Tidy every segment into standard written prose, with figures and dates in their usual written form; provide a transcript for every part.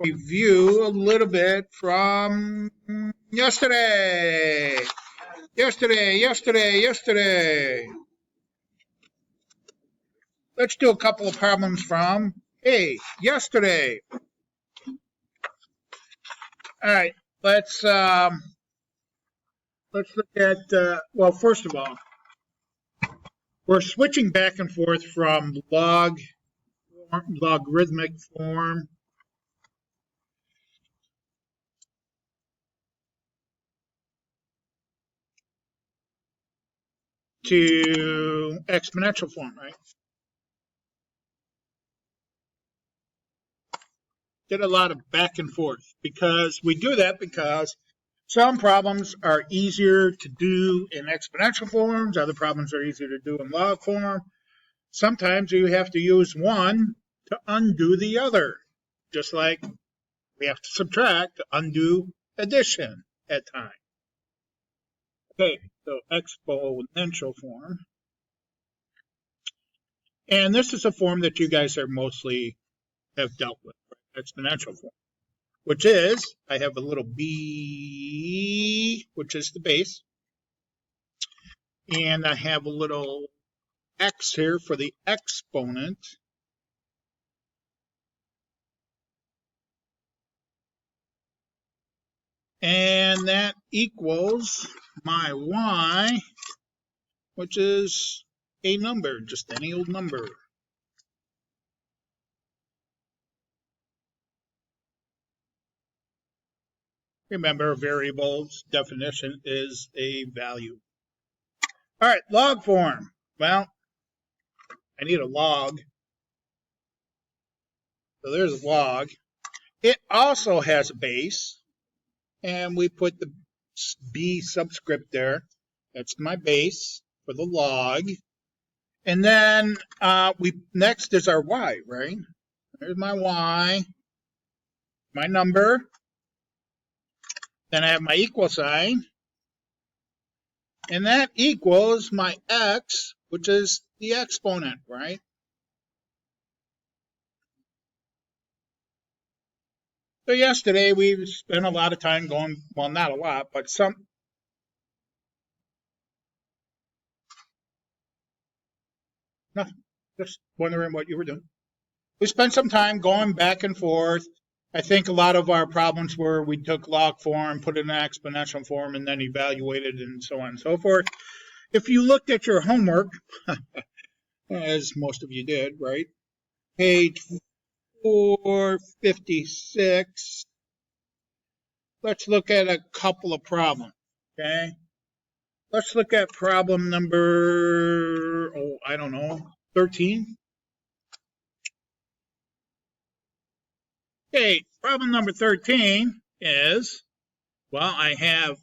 review a little bit from yesterday. Yesterday. Let's do a couple of problems from, yesterday. All right, let's look at, well, first of all, we're switching back and forth from logarithmic form to exponential form, right? Did a lot of back and forth because we do that because some problems are easier to do in exponential forms, other problems are easier to do in log form. Sometimes you have to use one to undo the other, just like we have to subtract to undo addition at times. Okay, so exponential form. And this is a form that you guys are mostly have dealt with, right? Exponential form, which is, I have a little b, which is the base, and I have a little x here for the exponent. And that equals my y, which is a number, just any old number. Remember, variable's definition is a value. All right, log form. Well, I need a log. So there's a log. It also has a base, and we put the b subscript there. That's my base for the log. And then next is our y, right? There's my y, my number. Then I have my equal sign. And that equals my x, which is the exponent, right? So yesterday we spent a lot of time going, well, not a lot, but some. Nothing. Just wondering what you were doing. We spent some time going back and forth. I think a lot of our problems were we took log form, put it in exponential form, and then evaluated and so on and so forth. If you looked at your homework, as most of you did, right? Page 456. Let's look at a couple of problems, okay? Let's look at problem number, 13. Okay, problem number 13 is, well, I have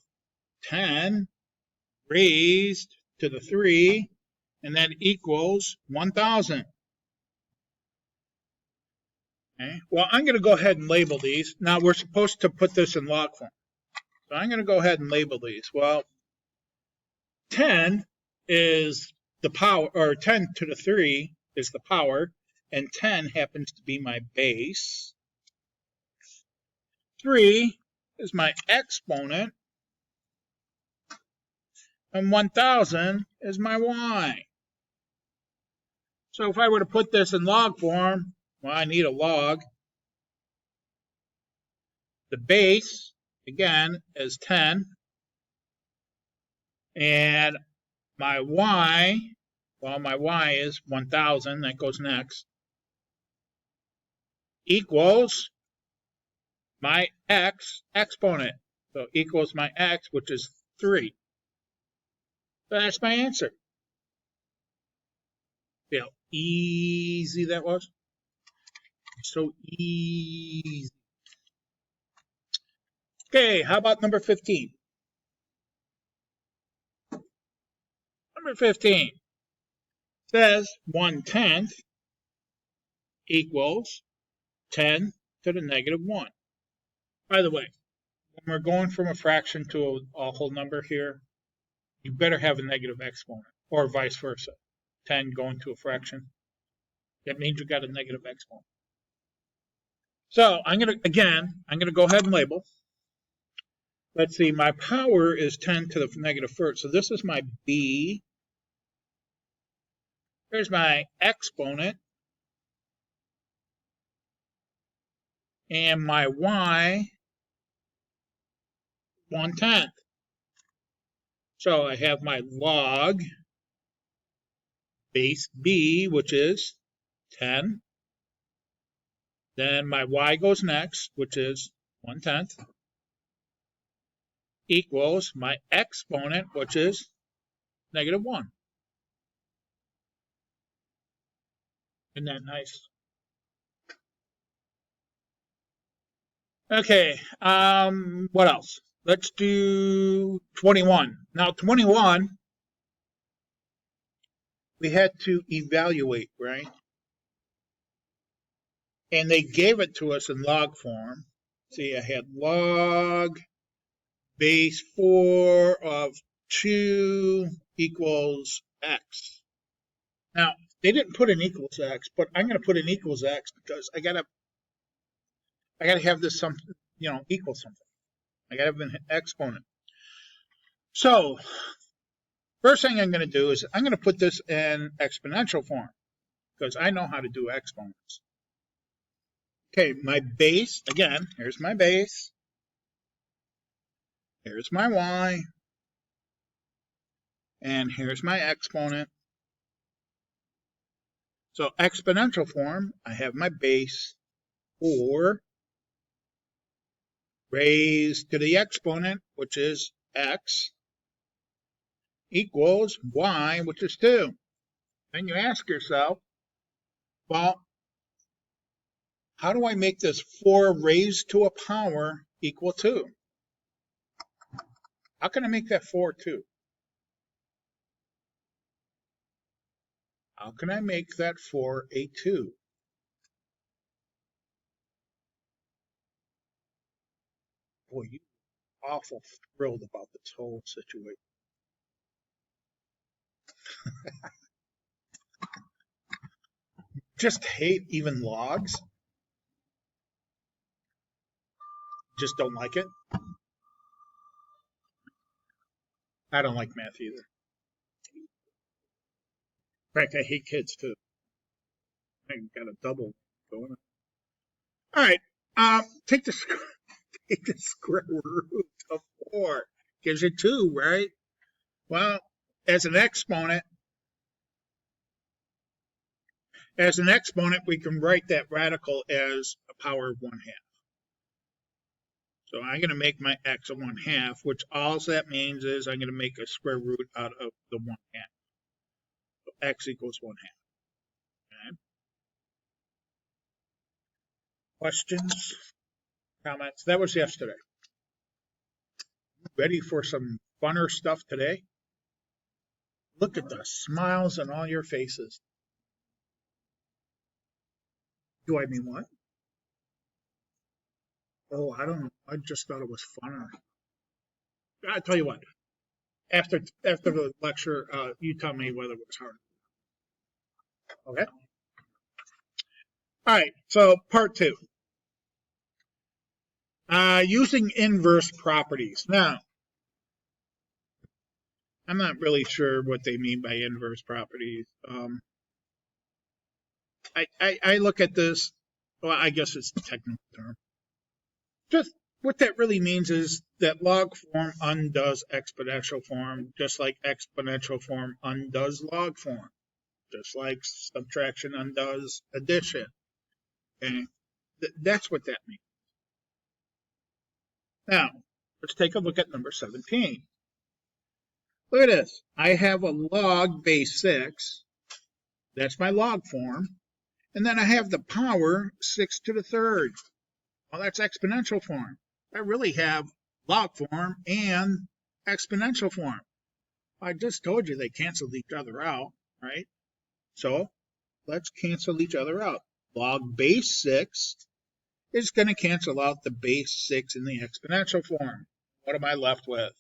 10 raised to the 3, and that equals 1,000. Okay, well, I'm going to go ahead and label these. Now, we're supposed to put this in log form. So I'm going to go ahead and label these. Well, 10 is the power, or 10 to the 3 is the power, and 10 happens to be my base. 3 is my exponent, and 1,000 is my y. So if I were to put this in log form, well, I need a log. The base, again, is 10. And my y, well, my y is 1,000. That goes next. Equals my x exponent. So equals my x, which is 3. So that's my answer. See how easy that was? So easy. Okay, how about number 15? Number 15 says 1/10 equals 10 to the negative 1. By the way, when we're going from a fraction to a whole number here, you better have a negative exponent, or vice versa. 10 going to a fraction. That means you got a negative exponent. So I'm going to go ahead and label. Let's see, my power is 10 to the negative first. So this is my b. Here's my exponent. And my y, 1/10. So I have my log base b, which is 10. Then my y goes next, which is 1/10, equals my exponent, which is -1. Isn't that nice? Okay, what else? Let's do 21. Now 21, we had to evaluate, right? And they gave it to us in log form. See, I had log base 4 of 2 equals x. Now, they didn't put an equals x, but I'm going to put an equals x because I gotta have this something, equal something. I gotta have an exponent. So, first thing I'm going to do is I'm going to put this in exponential form because I know how to do exponents. Okay, my base, again, here's my base. Here's my y. And here's my exponent. So exponential form, I have my base 4 raised to the exponent, which is x, equals y, which is 2. Then you ask yourself, well, how do I make this 4 raised to a power equal 2? How can I make that 4 2? How can I make that 4 a 2? Boy, you awful thrilled about this whole situation. Just hate even logs. Just don't like it. I don't like math either. In fact, I hate kids too. I got a double going on. All right. Take the square root of 4. Gives you 2, right? Well, as an exponent, we can write that radical as a power of 1/2. So I'm going to make my x a 1/2, which all that means is I'm going to make a square root out of the 1/2. So x equals 1/2. Okay. Questions? Comments? That was yesterday. Ready for some funner stuff today? Look at the smiles on all your faces. Do I mean what? Oh, I don't know. I just thought it was funner. I tell you what. After the lecture, you tell me whether it was hard. Okay. All right. So part 2. Using inverse properties. Now, I'm not really sure what they mean by inverse properties. I look at this. Well, I guess it's a technical term. Just what that really means is that log form undoes exponential form, just like exponential form undoes log form, just like subtraction undoes addition. Okay? That's what that means. Now, let's take a look at number 17. Look at this. I have a log base 6. That's my log form. And then I have the power 6 to the 3rd. Well, that's exponential form. I really have log form and exponential form. I just told you they canceled each other out, right? So let's cancel each other out. Log base 6 is going to cancel out the base 6 in the exponential form. What am I left with?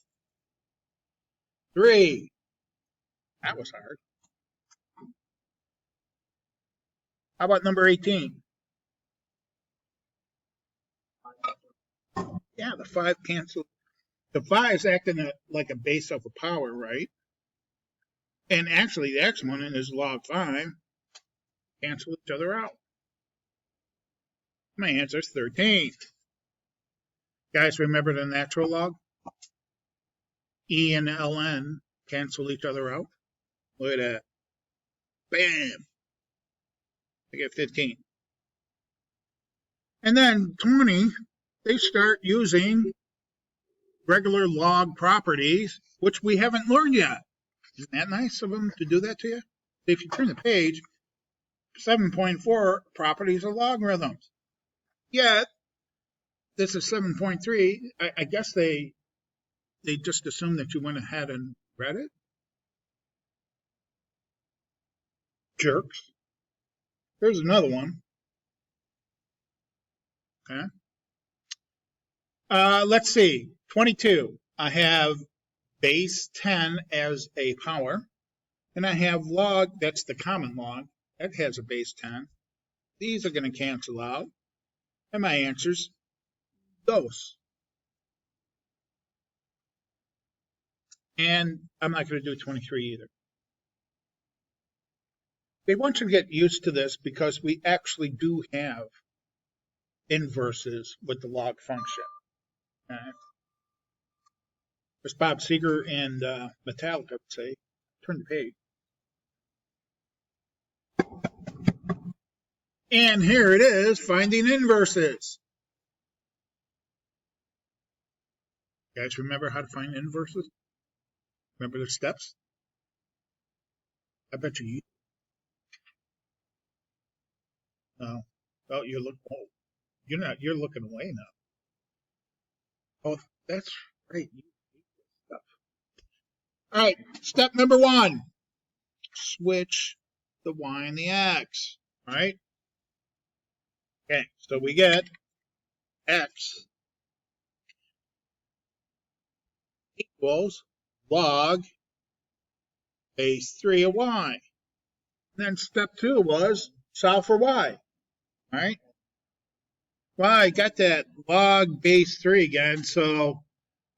3. That was hard. How about number 18? Yeah, the 5 cancel. The 5 is acting like a base of a power, right? And actually, the exponent is log 5. Cancel each other out. My answer is 13. Guys, remember the natural log? E and ln cancel each other out. Look at that. Bam! I get 15. And then 20, they start using regular log properties, which we haven't learned yet. Isn't that nice of them to do that to you? If you turn the page, 7.4 properties of logarithms. Yet, this is 7.3. I guess they just assumed that you went ahead and read it. Jerks. Here's another one. Okay. Let's see. 22. I have base 10 as a power. And I have log, that's the common log. That has a base 10. These are going to cancel out. And my answer's those. And I'm not going to do 23 either. They want you to get used to this because we actually do have inverses with the log function. As Bob Seger and Metallica would say, turn the page. And here it is, finding inverses. Guys, remember how to find inverses? Remember the steps? I bet you. No. Oh, you're looking. Oh, you're not. You're looking away now. Oh, that's right. All right. Step number 1. Switch the y and the x. All right. Okay. So we get x equals log base 3 of y. And then step 2 was solve for y. All right. Well, I got that log base 3 again. So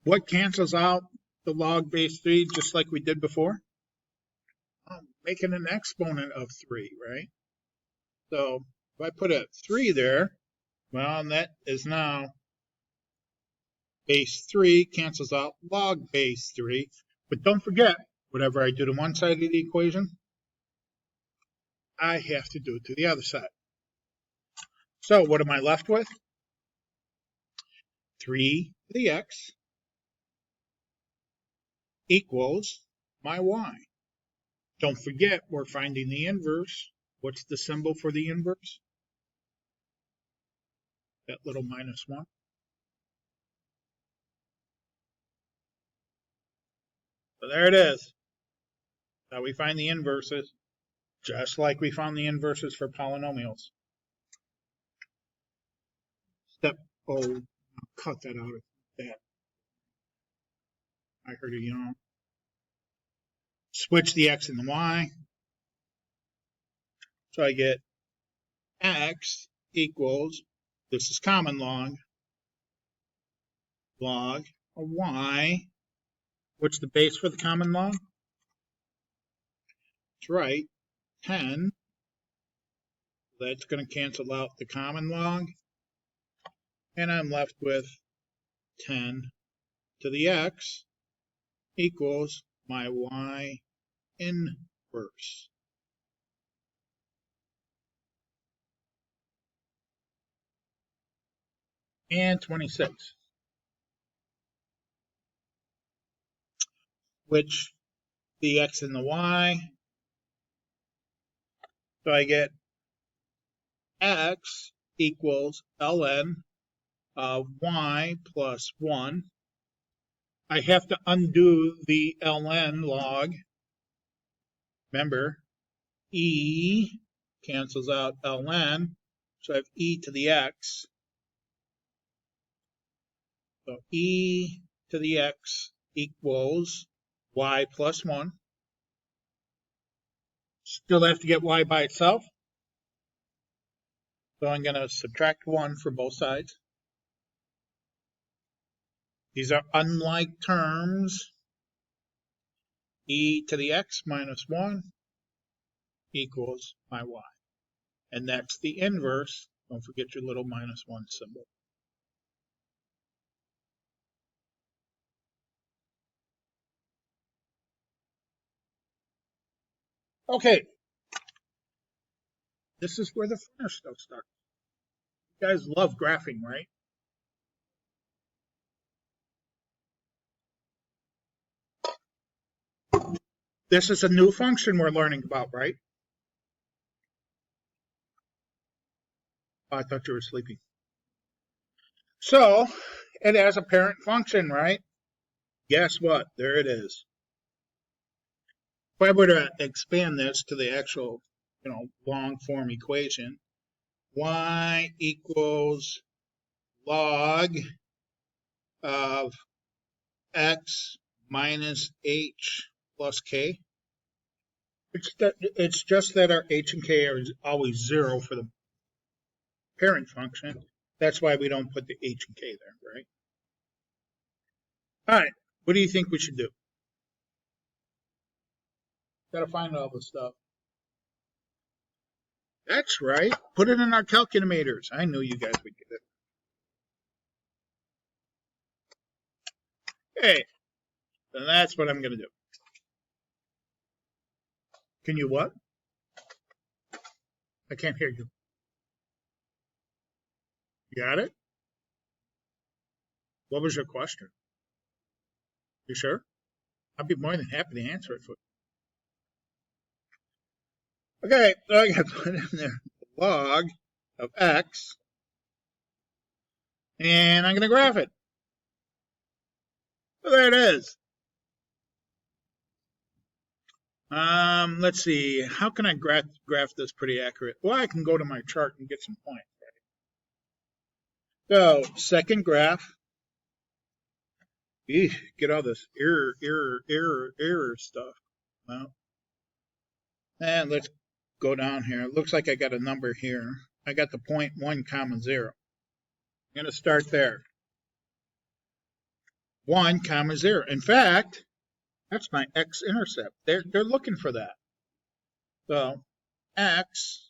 what cancels out the log base 3 just like we did before? Making an exponent of 3, right? So if I put a 3 there, well, that is now base 3 cancels out log base 3. But don't forget, whatever I do to one side of the equation, I have to do it to the other side. So what am I left with? 3 to the x equals my y. Don't forget, we're finding the inverse. What's the symbol for the inverse? That little -1. So there it is. Now we find the inverses, just like we found the inverses for polynomials. Step, oh, I'll cut that out of that. I heard a yawn. Switch the x and the y. So I get x equals, this is common log of y. What's the base for the common log? That's right, 10. That's going to cancel out the common log. And I'm left with 10 to the x equals my y inverse. And 26. Which the x and the y. So I get x equals ln of y plus 1. I have to undo the ln log. Remember, e cancels out ln, so I have e to the x. So e to the x equals y plus 1. Still have to get y by itself. So I'm going to subtract 1 for both sides. These are unlike terms. E to the x minus 1 equals my y. And that's the inverse. Don't forget your little minus 1 symbol. Okay. This is where the funner stuff starts. You guys love graphing, right? This is a new function we're learning about, right? Oh, I thought you were sleeping. So, it has a parent function, right? Guess what? There it is. If I were to expand this to the actual, long form equation, y equals log of x minus h plus k. It's just that our h and k are always 0 for the parent function. That's why we don't put the h and k there, right? All right, what do you think we should do? Got to find all the stuff. That's right. Put it in our calculators. I knew you guys would get it. Okay, then that's what I'm going to do. Can you what? I can't hear you. You got it? What was your question? You sure? I'd be more than happy to answer it for you. Okay, so I got to put in there log of x, and I'm going to graph it. So there it is. Let's see. How can I graph this pretty accurate? Well, I can go to my chart and get some points. Right? So, second graph. Get all this error stuff. Well, and let's go down here. It looks like I got a number here. I got the point 1, 0. I'm going to start there. 1, 0. In fact, that's my x-intercept. They're looking for that. So, x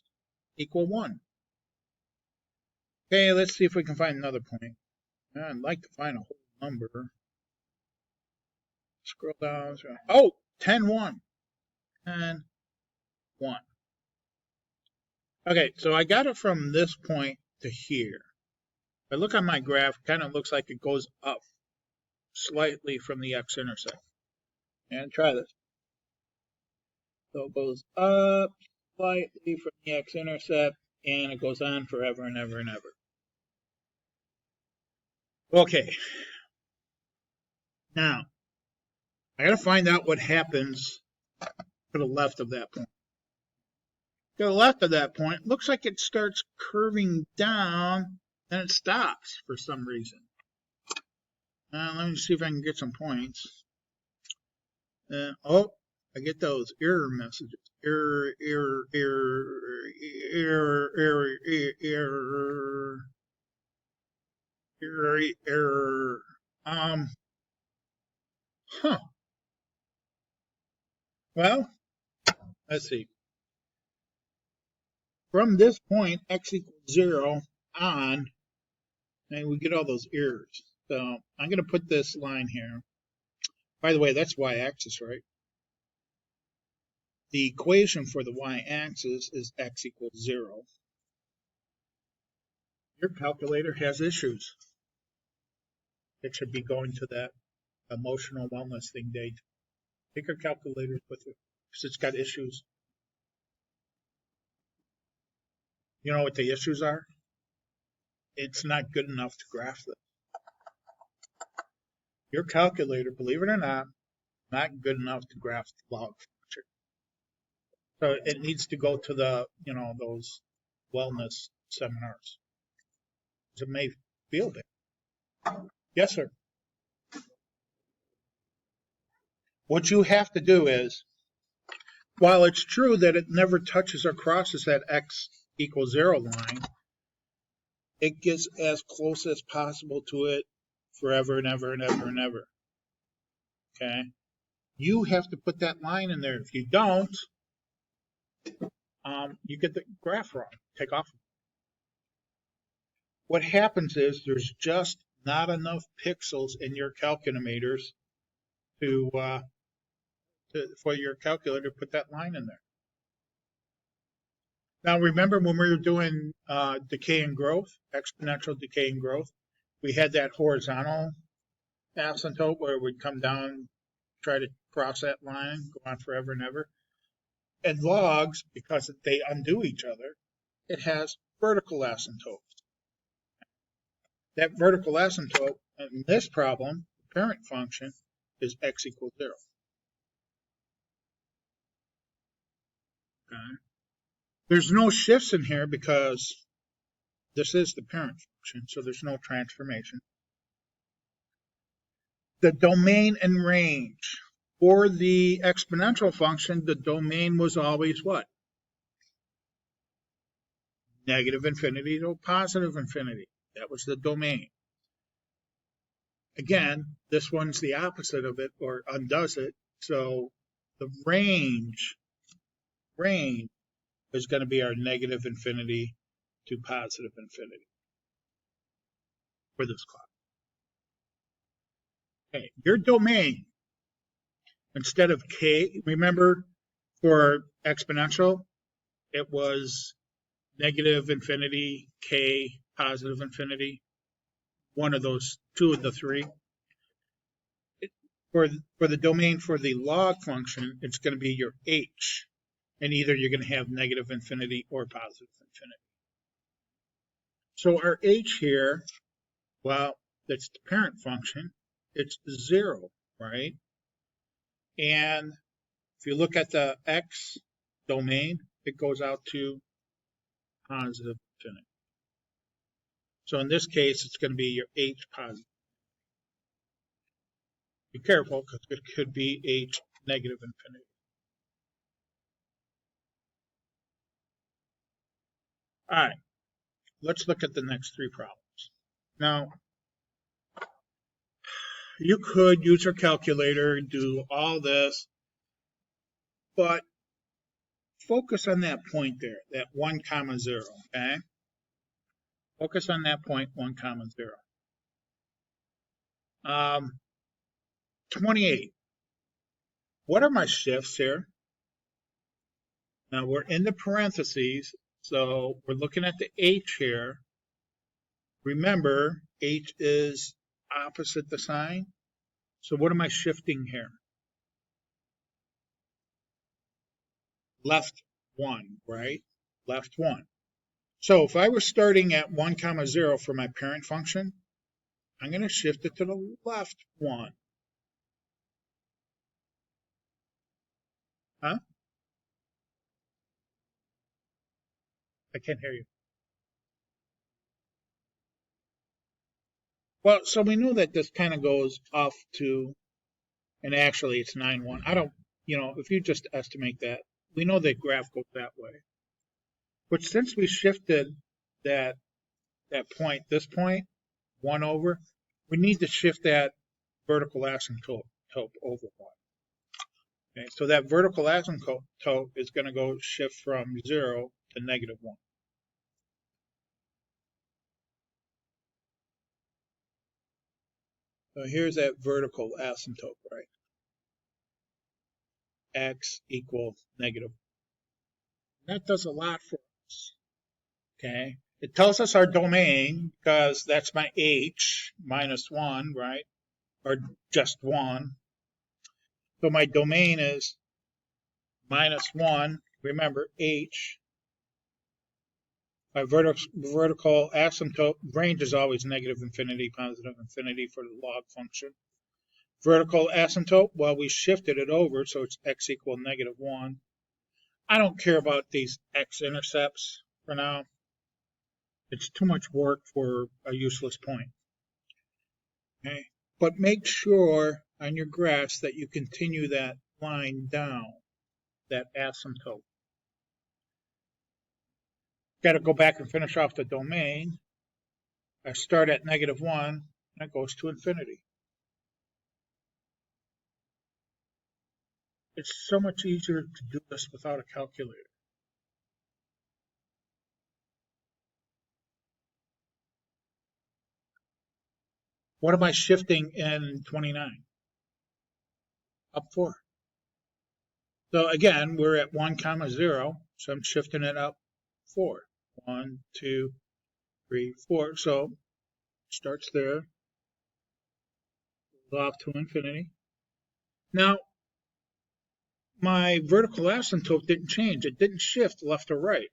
equal 1. Okay, let's see if we can find another point. I'd like to find a whole number. Scroll down. Oh, 10, 1. 10, 1. Okay, so I got it from this point to here. If I look on my graph, it kind of looks like it goes up slightly from the x-intercept. And try this. So it goes up slightly from the x-intercept, and it goes on forever and ever and ever. Okay. Now, I got to find out what happens to the left of that point. To the left of that point, looks like it starts curving down, and it stops for some reason. Let me see if I can get some points. Oh, I get those error messages. Error. Huh. Well, let's see. From this point, x equals 0 on, and we get all those errors. So I'm going to put this line here. By the way, that's y-axis, right? The equation for the y-axis is x equals 0. Your calculator has issues. It should be going to that emotional wellness thing day. Take your calculators with you because it's got issues. You know what the issues are? It's not good enough to graph this. Your calculator, believe it or not good enough to graph the log function. So it needs to go to the, those wellness seminars. It may feel big. Yes, sir. What you have to do is, while it's true that it never touches or crosses that x equals 0 line, it gets as close as possible to it forever and ever and ever and ever. Okay? You have to put that line in there. If you don't, you get the graph wrong. Take off. What happens is there's just not enough pixels in your calculator for your calculator to put that line in there. Now remember when we were doing decay and growth, exponential decay and growth, we had that horizontal asymptote where it would come down, try to cross that line, go on forever and ever. And logs, because they undo each other, it has vertical asymptotes. That vertical asymptote in this problem, the parent function, is x equals 0. Okay. There's no shifts in here because this is the parent function, so there's no transformation. The domain and range. For the exponential function, the domain was always what? Negative infinity to positive infinity. That was the domain. Again, this one's the opposite of it, or undoes it. So the range is going to be our negative infinity to positive infinity for this clock. Okay, your domain, instead of k, remember for exponential, it was negative infinity, k, positive infinity, one of those, two of the three. For the domain for the log function, it's going to be your h, and either you're going to have negative infinity or positive infinity. So our h here, well, that's the parent function, it's 0, right? And if you look at the x domain, it goes out to positive infinity. So in this case, it's going to be your h positive. Be careful, because it could be h negative infinity. All right, let's look at the next three problems. Now, you could use your calculator and do all this, but focus on that point there, that 1, 0, okay? Focus on that point, 1, 0. 28. What are my shifts here? Now we're in the parentheses, so we're looking at the h here. Remember, h is opposite the sign. So what am I shifting here? Left 1, right? Left 1. So if I was starting at 1, 0 for my parent function, I'm going to shift it to the left 1. Huh? I can't hear you. Well, so we know that this kind of goes off to, and actually it's 9, 1. I don't, if you just estimate that, we know that graph goes that way. But since we shifted that point, this point, 1 over, we need to shift that vertical asymptote over 1. Okay, so that vertical asymptote is going to go shift from 0 to negative 1. So here's that vertical asymptote, right? X equals negative. That does a lot for us. Okay, it tells us our domain because that's my h minus 1, right? Or just 1. So my domain is minus 1. Remember, h. My vertical asymptote range is always negative infinity, positive infinity for the log function. Vertical asymptote, well, we shifted it over, so it's x equal negative 1. I don't care about these x-intercepts for now. It's too much work for a useless point. Okay? But make sure on your graphs that you continue that line down, that asymptote. Got to go back and finish off the domain. I start at negative 1, and it goes to infinity. It's so much easier to do this without a calculator. What am I shifting in 29? Up 4. So again, we're at 1, 0, so I'm shifting it up 4. 1, 2, 3, 4. So it starts there, goes off to infinity. Now, my vertical asymptote didn't change. It didn't shift left or right.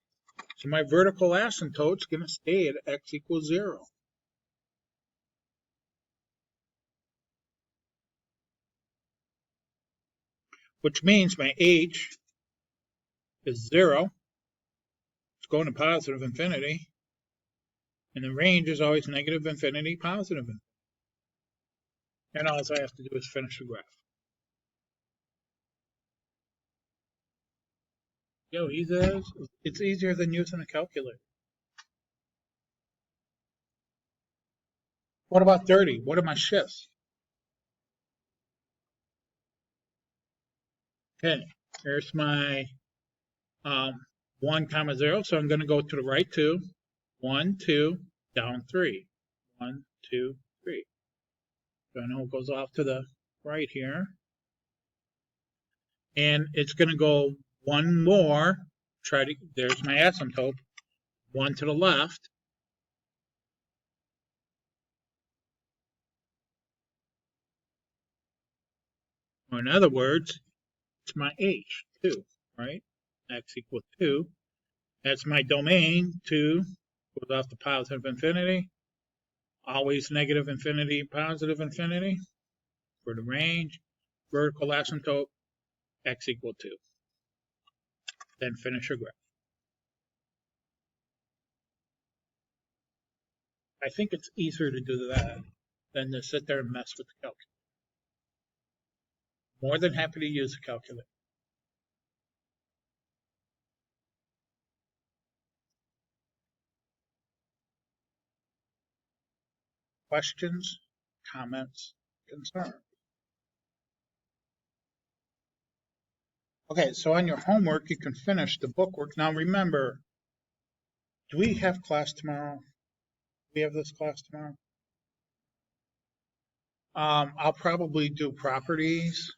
So my vertical asymptote's going to stay at x equals 0. Which means my h is 0. It's going to positive infinity. And the range is always negative infinity, positive infinity. And all I have to do is finish the graph. Yo, it's easier than using a calculator. What about 30? What are my shifts? Okay, here's my 1, 0. So I'm going to go to the right 2. 1, 2, down 3. 1, 2, 3. So I know it goes off to the right here. And it's going to go one more. There's my asymptote. 1 to the left. Or in other words, it's my h, 2, right? X equals 2. That's my domain. 2 goes off to positive infinity. Always negative infinity, positive infinity. For the range, vertical asymptote, x equals 2. Then finish your graph. I think it's easier to do that than to sit there and mess with the calculator. More than happy to use a calculator. Questions, comments, concerns? Okay, so on your homework, you can finish the bookwork. Now remember, do we have class tomorrow? Do we have this class tomorrow? I'll probably do properties.